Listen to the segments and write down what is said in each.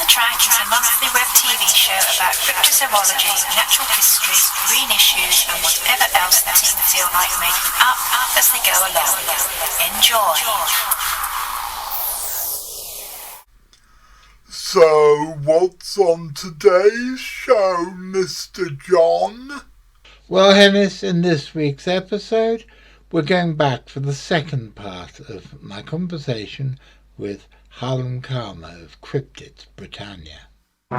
Track is a monthly web TV show about cryptozoology, natural history, green issues, and whatever else the team feel like making up as they go along. Enjoy. So, what's on today's show, Mr. John? Well, Hennis, in this week's episode, we're going back for the second part of my conversation with Harlem Karma of Cryptids Britannia. I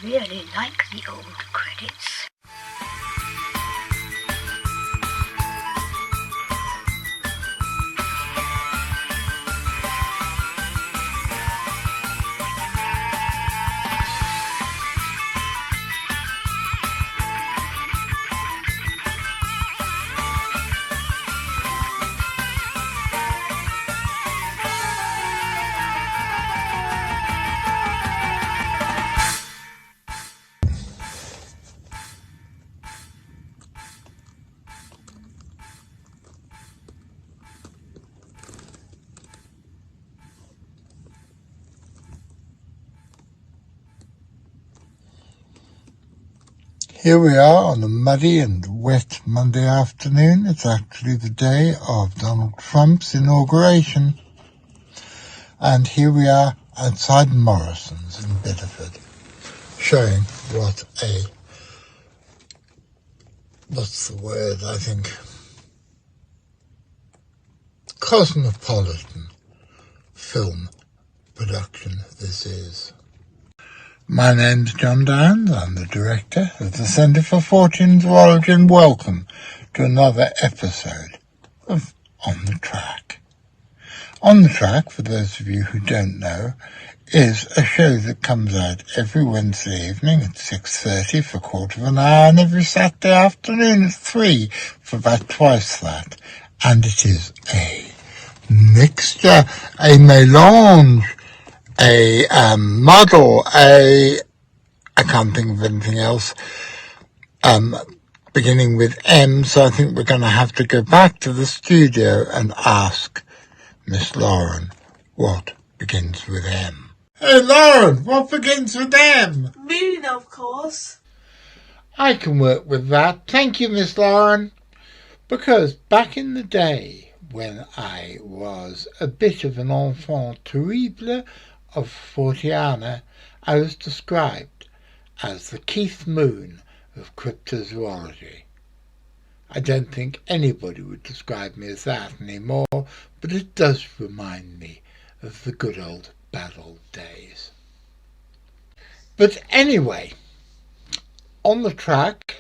really like the old credits. Here we are on a muddy and wet Monday afternoon. It's actually the day of Donald Trump's inauguration. And here we are outside Morrison's in Bedford, showing cosmopolitan film production this is. My name's John Downs. I'm the director of the Centre for Fortean Zoology, and welcome to another episode of On the Track. On the Track, for those of you who don't know, is a show that comes out every Wednesday evening at 6:30 for a quarter of an hour, and every Saturday afternoon at 3 for about twice that. And it is a mixture, a mélange, a model, I can't think of anything else, beginning with M, so I think we're going to have to go back to the studio and ask Miss Lauren what begins with M. Hey Lauren, what begins with M? Moon, of course. I can work with that. Thank you, Miss Lauren. Because back in the day, when I was a bit of an enfant terrible of Forteana, I was described as the Keith Moon of cryptozoology. I don't think anybody would describe me as that anymore, but it does remind me of the good old bad old days. But anyway, On the Track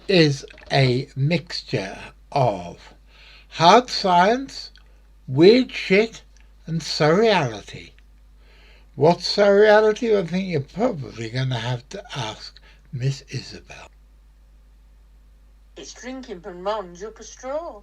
is a mixture of hard science, weird shit, and surreality. What's surreality? I think you're probably going to have to ask Miss Isabel. It's drinking from Mons up a straw.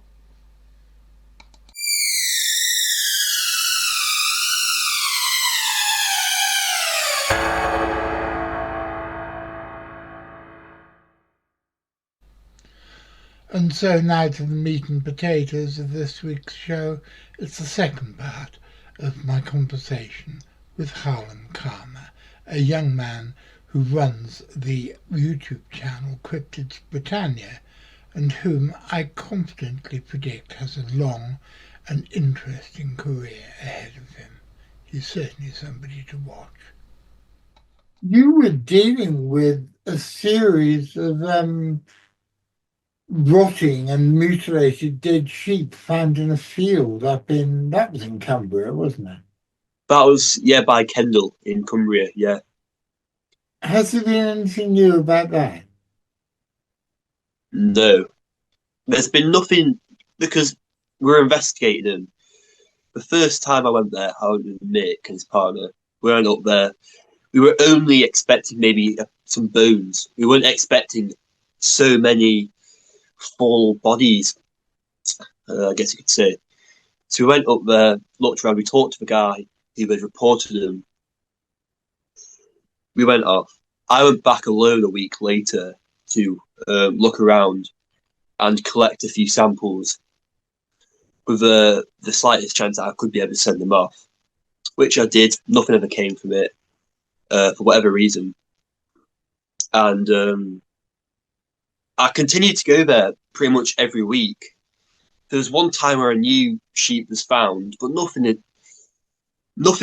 And so now to the meat and potatoes of this week's show. It's the second part of my conversation with Harlem Karma, a young man who runs the YouTube channel Cryptids Britannia, and whom I confidently predict has a long and interesting career ahead of him. He's certainly somebody to watch. You were dealing with a series of rotting and mutilated dead sheep found in a field that was in Cumbria, wasn't it? That was, by Kendal in Cumbria, yeah. Has there been anything new about that? No. There's been nothing, because we're investigating them. The first time I went there, I went with Mick and his partner. We went up there. We were only expecting maybe some bones. We weren't expecting so many full bodies, I guess you could say. So we went up there, looked around, we talked to the guy who had reported them. We went off. I went back alone a week later to look around and collect a few samples. with the slightest chance that I could be able to send them off, which I did. Nothing ever came from it for whatever reason, and I continued to go there pretty much every week. There was one time where a new sheep was found, but nothing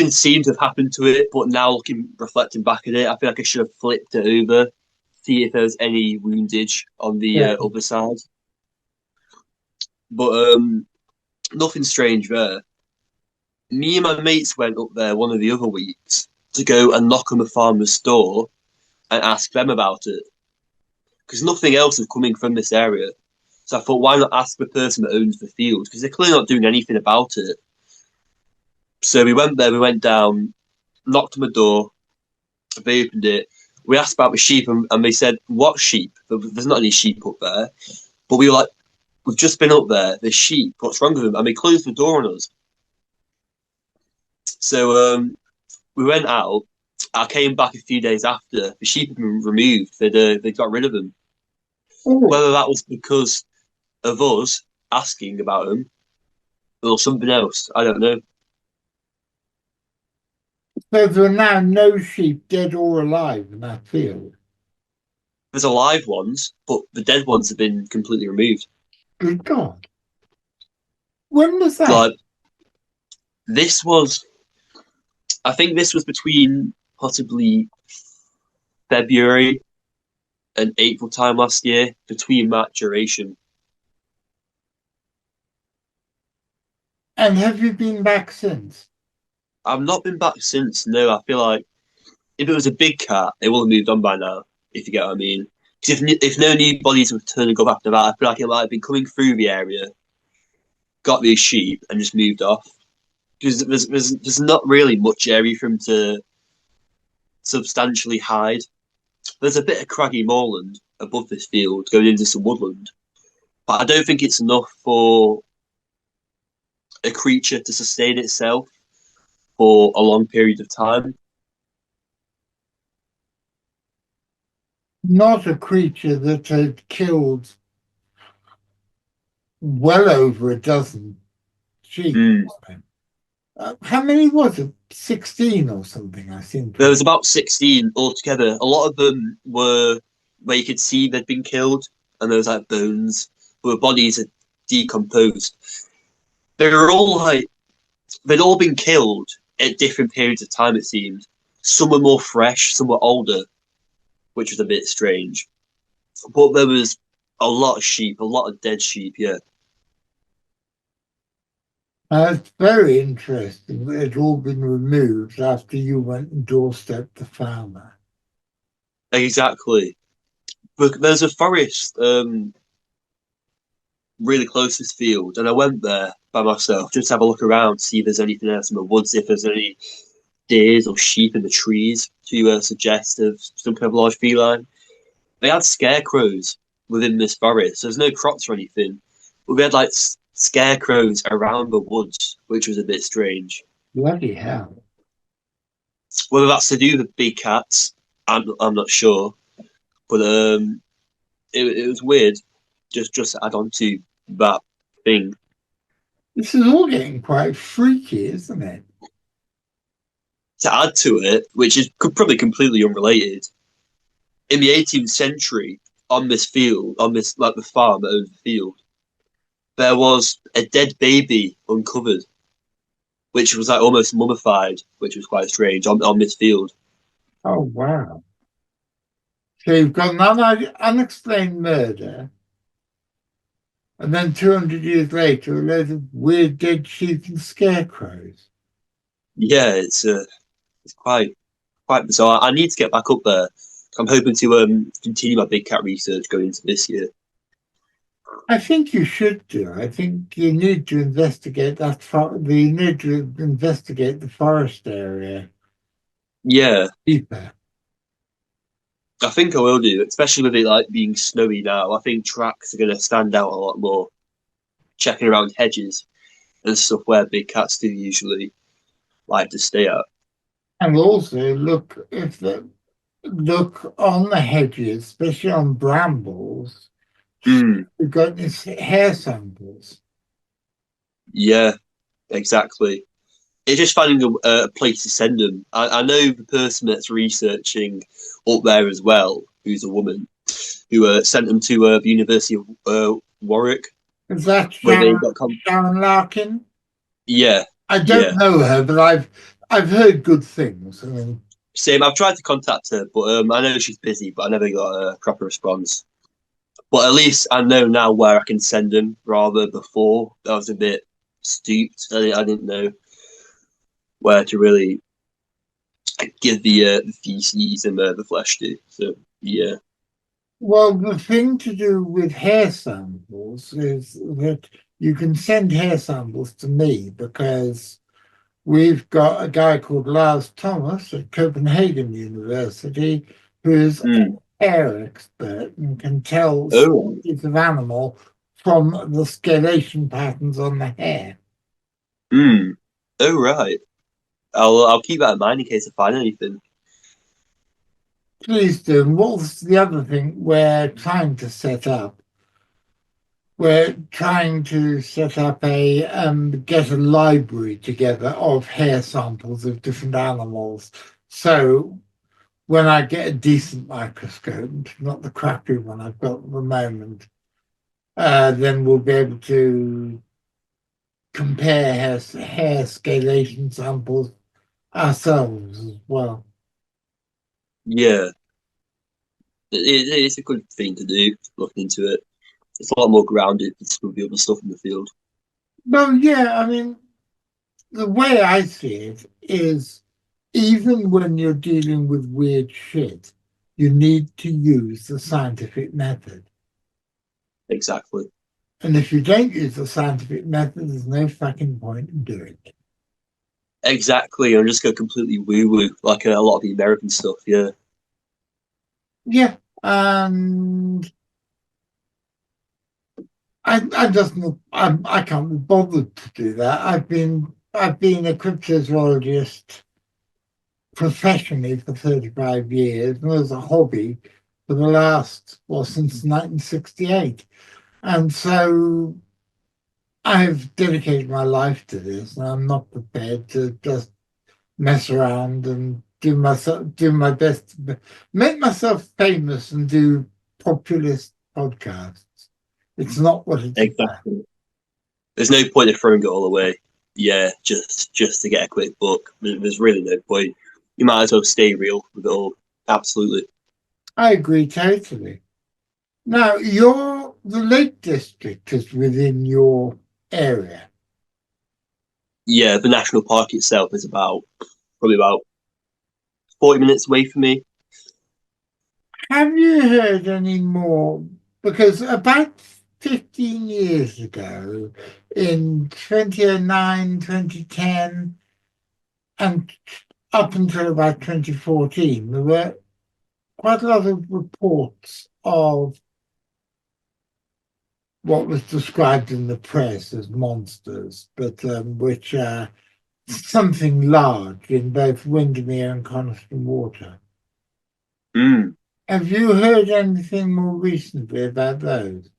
seemed to have happened to it. But now, reflecting back at it, I feel like I should have flipped it over, see if there was any woundage on the other side. But nothing strange there. Me and my mates went up there one of the other weeks to go and knock on the farmer's door and ask them about it, because nothing else was coming from this area. So I thought, why not ask the person that owns the field? Because they're clearly not doing anything about it. So we went there, we went down, knocked on the door, they opened it. We asked about the sheep, and they said, what sheep? There's not any sheep up there. But we were like, we've just been up there, there's sheep, what's wrong with them? And they closed the door on us. So we went out. I came back a few days after. The sheep had been removed. They got rid of them. Whether that was because of us asking about them or something else, I don't know. So there are now no sheep, dead or alive, in that field. There's alive ones, but the dead ones have been completely removed. Good God. When was that? Like, I think this was between possibly February and April time last year, between that duration. And have you been back since? I've not been back since, no. I feel like if it was a big cat, it would have moved on by now, if you get what I mean. Because if no new bodies were turning up after that, I feel like it might have been coming through the area, got these sheep, and just moved off. Because there's not really much area for him to substantially hide. There's a bit of craggy moorland above this field going into some woodland, but I don't think it's enough for a creature to sustain itself for a long period of time. Not a creature that had killed well over a dozen sheep. How many was it? 16 or something, I think. There was about 16 altogether. A lot of them were where you could see they'd been killed, and there was like bones, but the bodies had decomposed. They were all they'd all been killed at different periods of time, it seemed. Some were more fresh, some were older, which was a bit strange. But there was a lot of sheep, a lot of dead sheep, yeah. It's very interesting that it had all been removed after you went and doorstepped the farmer. Exactly. But there's a forest really close to this field, and I went there by myself just to have a look around, see if there's anything else in the woods, if there's any deers or sheep in the trees to suggest of some kind of large feline. They had scarecrows within this forest. There's no crops or anything, but we had like scarecrows around the woods, which was a bit strange. Bloody hell. Whether that's to do with big cats, I'm not sure, but it was weird. Just to add on to that thing. This is all getting quite freaky, isn't it? To add to it, which is probably completely unrelated, in the 18th century, on this field, on this like the farm that owned the field, there was a dead baby uncovered, which was like almost mummified, which was quite strange on this field. Oh, wow. So you've got an unexplained murder, and then 200 years later, a load of weird dead sheep and scarecrows. Yeah, it's quite bizarre. I need to get back up there. I'm hoping to continue my big cat research going into this year. I think you should do. I think you need to investigate that. You need to investigate the forest area. Yeah, Deeper. I think I will do, especially with it like being snowy now. I think tracks are going to stand out a lot more. Checking around hedges and stuff where big cats do usually like to stay at. And also look on the hedges, especially on brambles. We've got these hair samples. Yeah, exactly. It's just finding a place to send them. I know the person that's researching up there as well, who's a woman, who sent them to the University of Warwick, Is that where they Sharon, got Sharon Larkin? yeah, I don't yeah. know her, but I've heard good things. I mean, Same. I've tried to contact her, but I know she's busy, but I never got a proper response. But at least I know now where I can send them. Rather before, I was a bit stooped. I didn't know where to really give the feces and the flesh to. So yeah. well, the thing to do with hair samples is that you can send hair samples to me because we've got a guy called Lars Thomas at Copenhagen University who is a Mm. hair expert and can tell Oh. species of animal from the scalation patterns on the hair. Mm. Oh right. I'll keep that in mind in case I find anything. Please do. And what's the other thing we're trying to set up? We're trying to set up get a library together of hair samples of different animals. So when I get a decent microscope, not the crappy one I've got at the moment, then we'll be able to compare hair scalation samples ourselves as well. Yeah, it's a good thing to do. Looking into it, it's a lot more grounded than some of the other stuff in the field. Well, yeah, I mean, the way I see it is even when you're dealing with weird shit, you need to use the scientific method. Exactly. And if you don't use the scientific method, there's no fucking point in doing it. Exactly. I'm just go completely woo woo like a lot of the American stuff. Yeah. Yeah. And I just I can't be bothered to do that. I've been a cryptozoologist professionally for 35 years and as a hobby for the last, well, since 1968. And so I've dedicated my life to this, and I'm not prepared to just mess around and do my best to make myself famous and do populist podcasts. It's not what it's about. Exactly. There's no point in throwing it all away. Yeah, just to get a quick book. There's really no point. You might as well stay real with it all. Absolutely. I agree totally. Now, the Lake District is within your area. Yeah, the national park itself is probably about 40 minutes away from me. Have you heard any more? Because about 15 years ago, in 2009, 2010, and up until about 2014, there were quite a lot of reports of what was described in the press as monsters, but which are something large in both Windermere and Coniston Water. Mm. Have you heard anything more recently about those?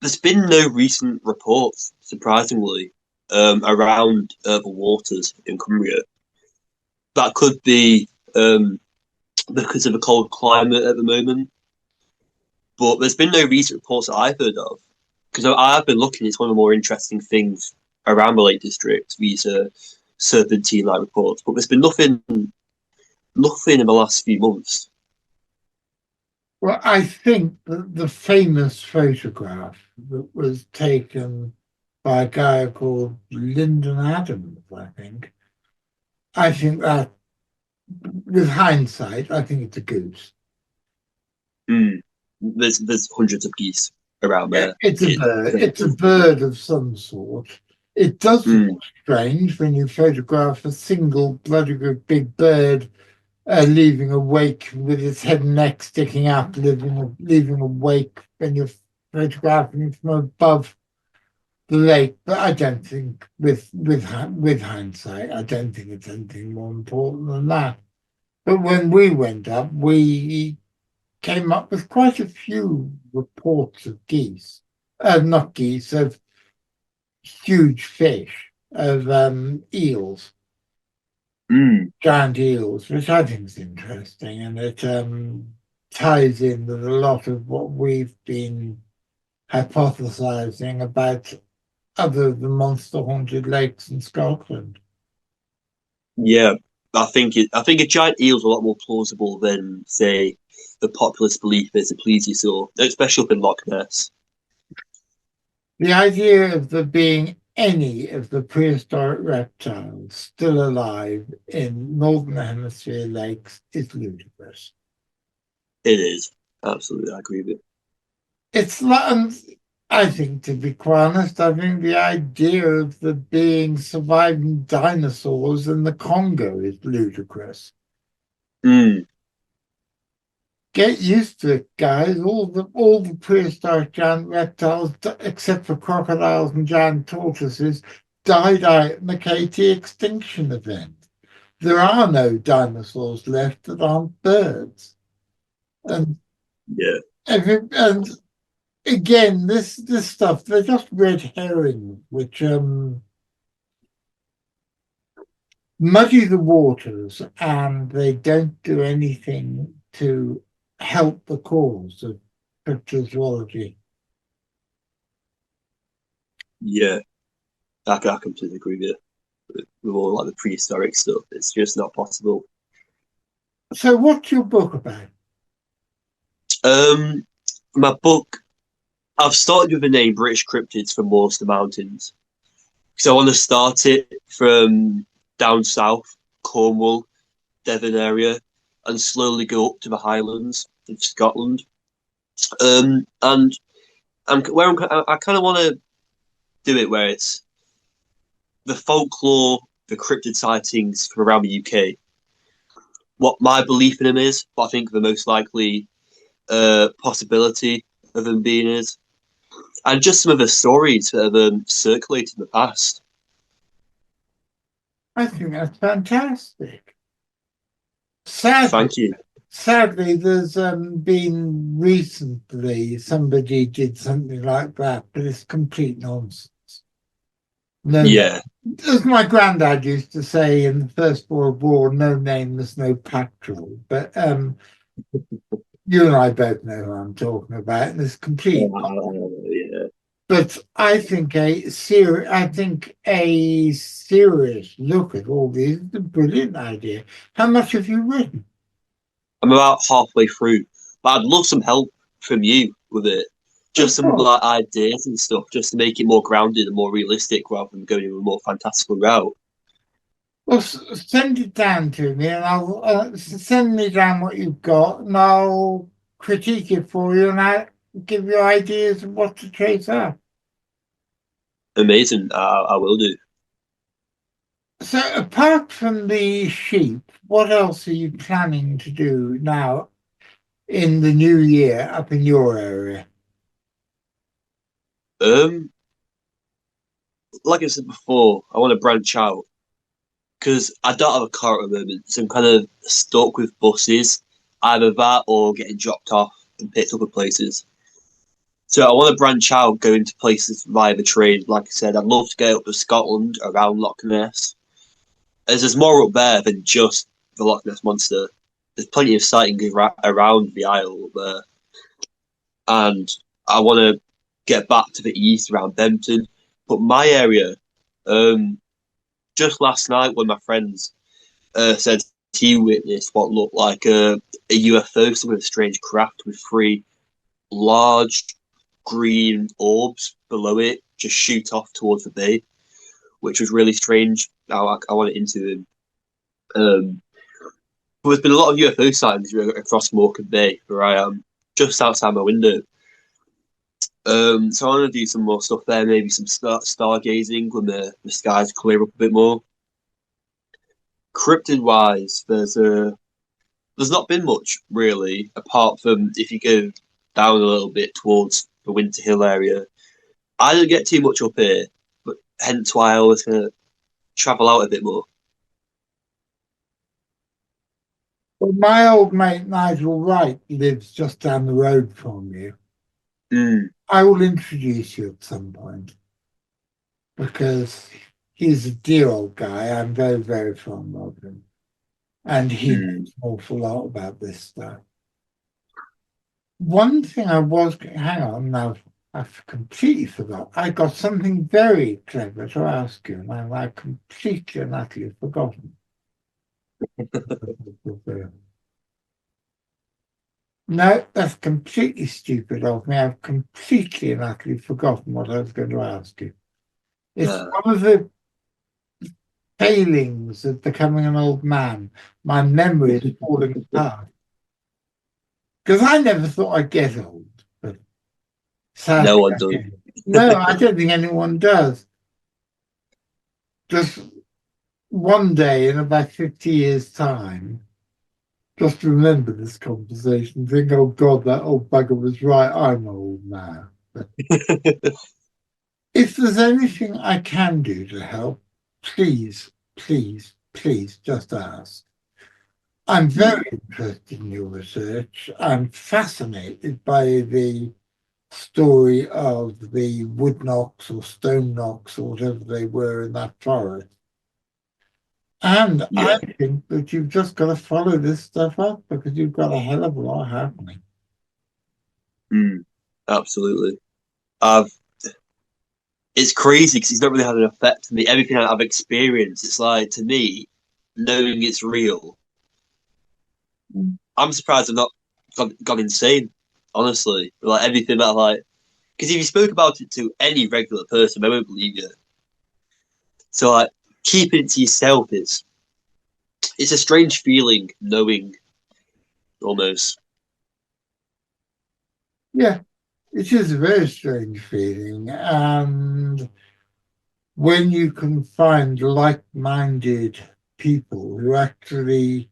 There's been no recent reports, surprisingly, around the waters in Cumbria. That could be because of the cold climate at the moment. But there's been no recent reports that I've heard of. Because I've been looking, it's one of the more interesting things around the Lake District, these serpentine-like reports. But there's been nothing in the last few months. Well, I think that the famous photograph that was taken by a guy called Lyndon Adams, I think that, with hindsight, I think it's a goose. Mm. There's hundreds of geese around there. It's a bird. It's a bird of some sort. It does Mm. look strange when you photograph a single bloody good big bird leaving a wake with its head and neck sticking out, leaving a wake when you're photographing it from above the lake. But I don't think, with hindsight, I don't think it's anything more important than that. But when we went up, we came up with quite a few reports of geese, not geese, of huge fish, of eels, Mm. giant eels, which I think is interesting, and it ties in with a lot of what we've been hypothesizing about other of the monster-haunted lakes in Scotland. Yeah, I think a giant eel's a lot more plausible than, say, the populist belief is a plesiosaur, especially up in Loch Ness. The idea of there being any of the prehistoric reptiles still alive in Northern Hemisphere lakes is ludicrous. It is. Absolutely, I agree with you. It's like, I think, to be quite honest, I think the idea of there being surviving dinosaurs in the Congo is ludicrous. Mm. Get used to it, guys. All the prehistoric giant reptiles, except for crocodiles and giant tortoises, died out in the KT extinction event. There are no dinosaurs left that aren't birds. And Yeah. and again, this stuff, they're just red herrings, which muddy the waters, and they don't do anything to help the cause of cryptozoology. Yeah, I completely agree with you. With all like the prehistoric stuff, it's just not possible. So, what's your book about? Um, my book, I've started with the name British Cryptids from Moors to Mountains. So I want to start it from down south, Cornwall, Devon area, and slowly go up to the Highlands of Scotland. And I kind of want to do it where it's the folklore, the cryptid sightings from around the UK. What my belief in them is, what I think the most likely possibility of them being is, and just some of the stories that have circulated in the past. I think that's fantastic. Sadly, Thank you. sadly, there's been recently somebody did something like that, but it's complete nonsense. No, Yeah, as my granddad used to say in the First World War, no name, there's no patrol. But you and I both know who I'm talking about, and it's complete. yeah. But I think a serious look at all these is a brilliant idea. How much have you written? I'm about halfway through, but I'd love some help from you with it. Just Of some course. like ideas and stuff, just to make it more grounded and more realistic, rather than going in a more fantastical route. Well, send it down to me, and I'll send me down what you've got, and I'll critique it for you, and I'll give you ideas of what to chase up. Amazing, I will do. So, apart from the sheep, what else are you planning to do now in the new year up in your area? Um, like I said before, I want to branch out because I don't have a car at the moment, so I'm kind of stuck with buses, either that or getting dropped off and picked up at places. So I want to branch out, go into places via the train. Like I said, I'd love to go up to Scotland around Loch Ness, as there's more up there than just the Loch Ness monster. There's plenty of sightings around the Isle up there, and I want to get back to the east around Bempton. But my area, um, just last night, one of my friends said he witnessed what looked like a UFO, some of a strange craft with three large green orbs below it just shoot off towards the bay, which was really strange. I wanted into him. But there's been a lot of UFO sightings across Morecambe Bay, where I am, just outside my window. So I want to do some more stuff there, maybe some stargazing when the skies clear up a bit more. Cryptid wise, there's not been much really, apart from if you go down a little bit towards the Winter Hill area. I don't get too much up here, but hence why I always travel out a bit more. Well, my old mate Nigel Wright lives just down the road from you. Mm, I will introduce you at some point. because he's a dear old guy. I'm very, very fond of him. And he knows Mm. an awful lot about this stuff. One thing hang on now, I've completely forgot. I got something very clever to ask you, and I've completely and utterly forgotten. No, that's completely stupid of me. I've completely and utterly forgotten what I was going to ask you. It's Uh, one of the failings of becoming an old man. My memory is falling apart. Because I never thought I'd get old, but no sadly one I does. did. No, I don't think anyone does. Just one day in about 50 years' time, just remember this conversation, think, oh God, that old bugger was right, I'm old now. But if there's anything I can do to help, please, please, please just ask. I'm very interested in your research. I'm fascinated by the story of the wood knocks or stone knocks or whatever they were in that forest. And I Yeah, think that you've just got to follow this stuff up because you've got a hell of a lot happening. mm, absolutely. I've It's crazy because he's not really had an effect on me. Everything I've experienced, it's like to me, knowing it's real. I'm surprised I've not gone insane. Honestly, like everything that because if you spoke about it to any regular person, they won't believe you. So like keeping it to yourself is it's a strange feeling knowing almost. Yeah, it is a very strange feeling. And when you can find like-minded people who actually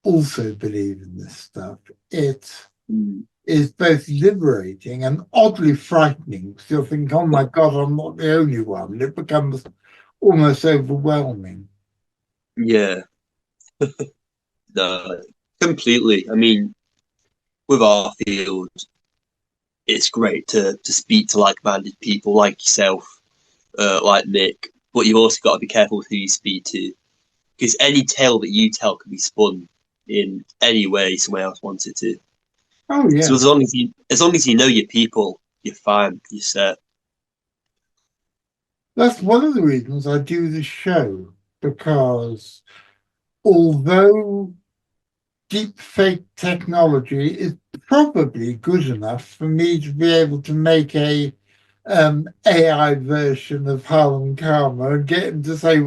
also believe in this stuff, it Mm, is both liberating and oddly frightening because you'll think, oh my God, I'm not the only one. It becomes almost overwhelming. yeah, no, completely. I mean, with our field, it's great to speak to like-minded people like yourself, like Nick. But you've also got to be careful with who you speak to, because any tale that you tell can be spun in any way someone else wants it to. Oh, So yeah. as long as you know your people, you're fine. You're set. That's one of the reasons I do the show because although deep fake technology is probably good enough for me to be able to make a AI version of Harlem Karma and get him to say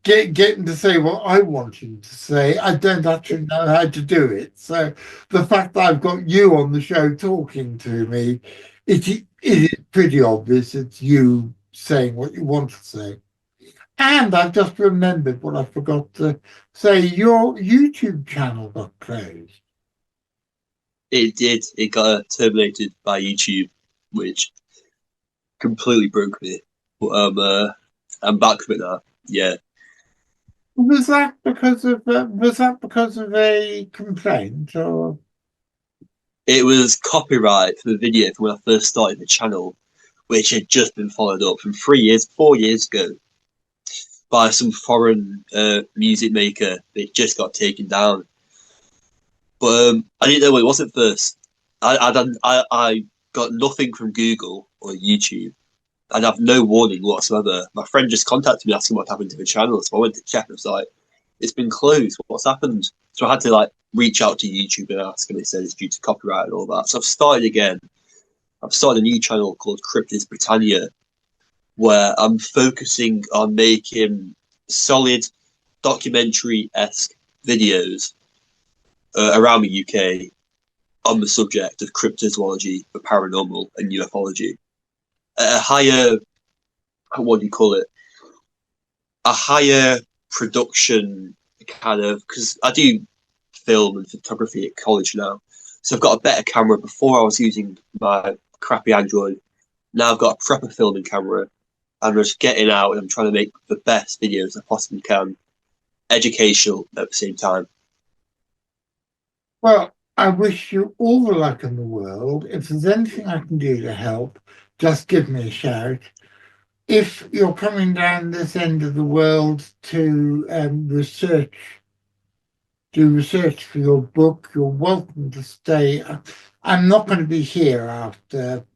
get him to say what I want him to say. I don't actually know how to do it. So the fact that I've got you on the show talking to me, it is pretty obvious it's you saying what you want to say. And I've just remembered what I forgot to say. Your YouTube channel got closed. It did. It got terminated by YouTube, which completely broke me. But I'm back with it now. Yeah. Was that because of a complaint or? It was copyright for the video from when I first started the channel, which had just been followed up from 3 years, 4 years ago by some foreign music maker. It just got taken down. But I didn't know what it was at first. I got nothing from Google or YouTube. And have no warning whatsoever. My friend just contacted me asking what happened to the channel, so I went to check and I was like, it's been closed. What's happened? So I had to reach out to YouTube and ask, and they said it's due to copyright and all that. So I've started again. I've started a new channel called Cryptis Britannia, where I'm focusing on making solid documentary-esque videos around the UK on the subject of cryptozoology, the paranormal, and ufology. At a higher, what do you call it? A higher production kind of, because I do film and photography at college now. So I've got a better camera. Before I was using my crappy Android. Now I've got a proper filming camera. I'm just getting out and I'm trying to make the best videos I possibly can, educational at the same time. Well, I wish you all the luck in the world. If there's anything I can do to help, just give me a shout. If you're coming down this end of the world to do research for your book, you're welcome to stay. I'm not going to be here after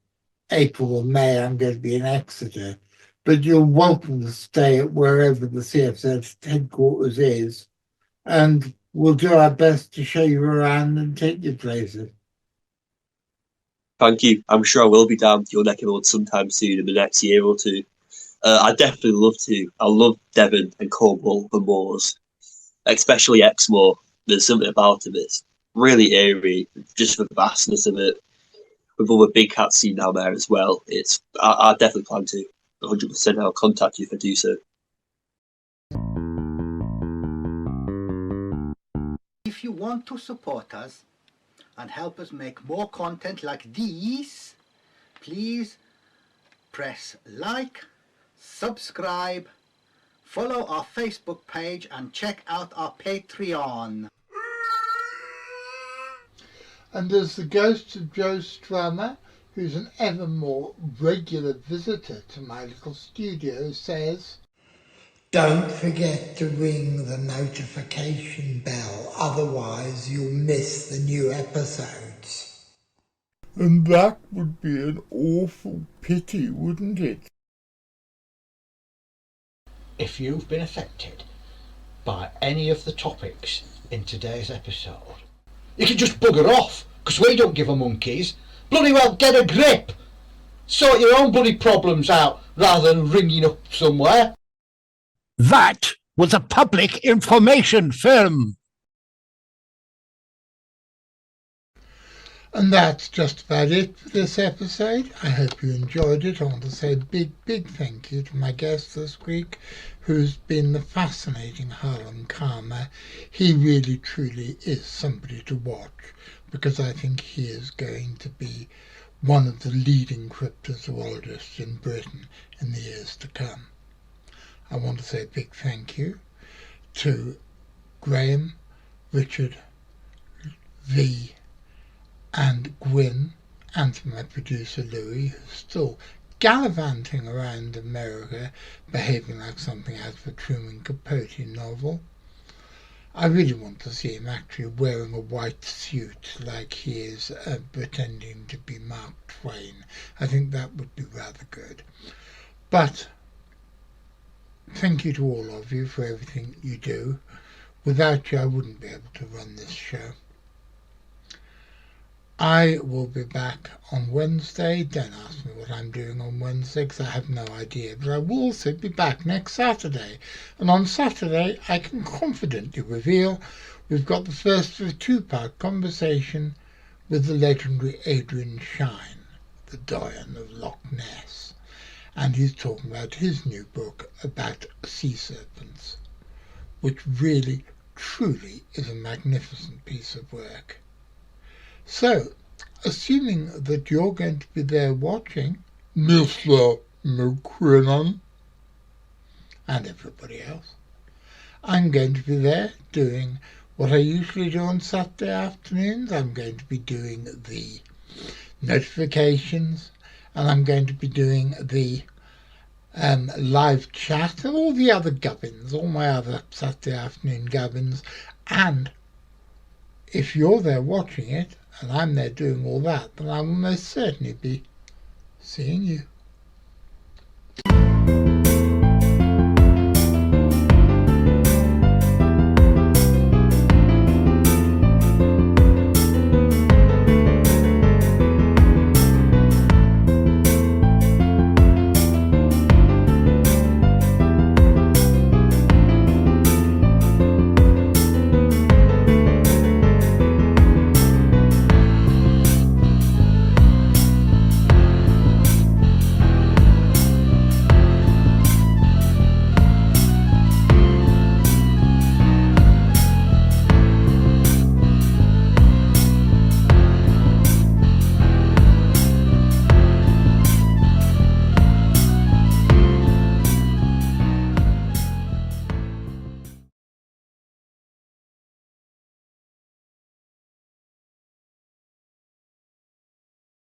April or May. I'm going to be in Exeter, but you're welcome to stay at wherever the CFZ headquarters is, and we'll do our best to show you around and take you places. Thank you. I'm sure I will be down to your neck of the woods sometime soon in the next year or two. I'd definitely love to. I love Devon and Cornwall, the moors, especially Exmoor. There's something about it that's really eerie, just the vastness of it. With all the big cats seen down there as well. I definitely plan to. 100%. I'll contact you if I do so. If you want to support us and help us make more content like these, please press like, subscribe, follow our Facebook page and check out our Patreon. And as the ghost of Joe Strummer, who's an ever more regular visitor to my little studio, says, don't forget to ring the notification bell, otherwise you'll miss the new episodes. And that would be an awful pity, wouldn't it? If you've been affected by any of the topics in today's episode, you can just bugger off, because we don't give a monkeys. Bloody well get a grip. Sort your own bloody problems out rather than ringing up somewhere. That was a public information film. And that's just about it for this episode. I hope you enjoyed it. I want to say a big thank you to my guest this week, who's been the fascinating Harlem Karma. He really truly is somebody to watch, because I think he is going to be one of the leading cryptozoologists in Britain in the years to come. I want to say a big thank you to Graham, Richard, V, and Gwyn, and to my producer Louis, who's still gallivanting around America, behaving like something out of a Truman Capote novel. I really want to see him actually wearing a white suit like he is pretending to be Mark Twain. I think that would be rather good. But thank you to all of you for everything you do. Without you, I wouldn't be able to run this show. I will be back on Wednesday. Don't ask me what I'm doing on Wednesday, because I have no idea. But I will also be back next Saturday. And on Saturday, I can confidently reveal we've got the first of a two-part conversation with the legendary Adrian Shine, the Doyen of Loch Ness. And he's talking about his new book about sea serpents, which really, truly is a magnificent piece of work. So, assuming that you're going to be there watching, Mr. McCrinnon, and everybody else, I'm going to be there doing what I usually do on Saturday afternoons. I'm going to be doing the notifications, and I'm going to be doing the live chat and all the other gubbins, all my other Saturday afternoon gubbins. And if you're there watching it, and I'm there doing all that, then I will most certainly be seeing you.